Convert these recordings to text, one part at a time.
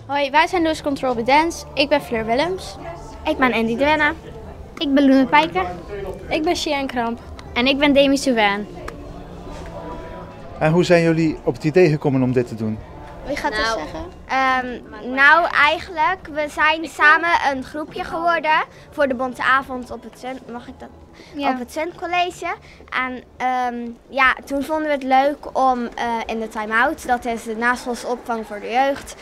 Hoi, wij zijn Lose Control bij Dance. Ik ben Fleur Willems. Ik ben Andy de Wenna. Ik ben Loene Pijker. Ik ben Cheyenne Kramp. En ik ben Demi Souvan. En hoe zijn jullie op het idee gekomen om dit te doen? Wie gaat dat zeggen? Nou, eigenlijk, we zijn samen een groepje geworden voor de Bonte Avond op het Mag ik dat? Ja. Op het Zendcollege. En ja, toen vonden we het leuk om in de time-out, dat is de naschoolse opvang voor de jeugd,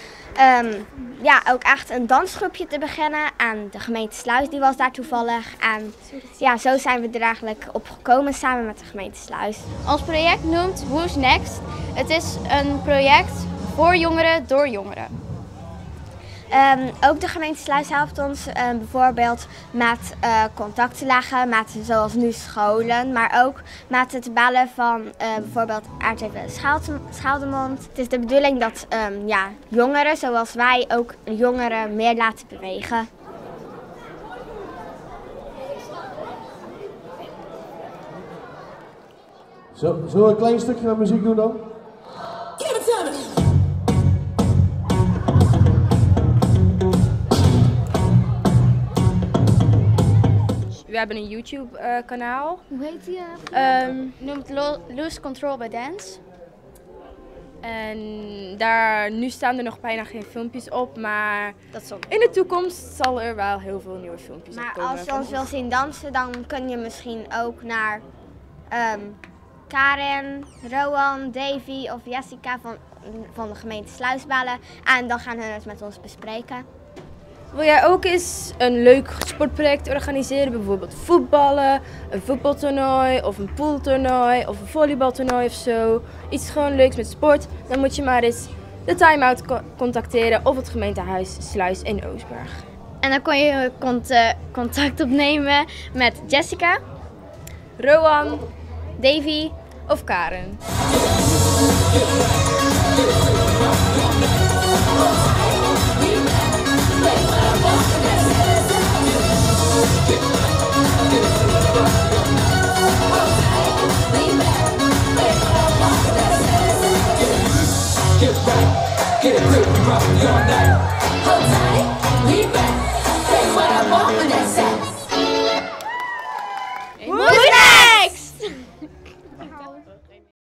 ja, ook echt een dansgroepje te beginnen. En de gemeente Sluis die was daar toevallig. En ja, zo zijn we er eigenlijk op gekomen samen met de gemeente Sluis. Ons project noemt Who's Next. Het is een project voor jongeren door jongeren. Ook de gemeente Sluis helpt ons bijvoorbeeld met contact te leggen met zoals nu scholen, maar ook met het bellen van bijvoorbeeld RTV Scheldemond. Het is de bedoeling dat ja, jongeren zoals wij ook jongeren meer laten bewegen. Zullen we een klein stukje met muziek doen dan? We hebben een YouTube kanaal. Hoe heet die? Noemt Lose Control bij Dance. En daar, nu staan er nog bijna geen filmpjes op, maar Dat is ook. in de toekomst zal er wel heel veel nieuwe filmpjes op Maar komen. als je ons wil zien dansen, dan kun je misschien ook naar Karen, Rowan, Davy of Jessica van de gemeente Sluis bellen. En dan gaan hun het met ons bespreken. Wil jij ook eens een leuk sportproject organiseren? Bijvoorbeeld voetballen, een voetbaltoernooi of een pooltoernooi of een volleybaltoernooi of zo. Iets gewoon leuks met sport. Dan moet je maar eens de time-out contacteren of het gemeentehuis Sluis in Oostburg. En dan kon je contact opnemen met Jessica, Rowan Davy. of Karen. Get right, get it quick, we rock all night. Hold tight.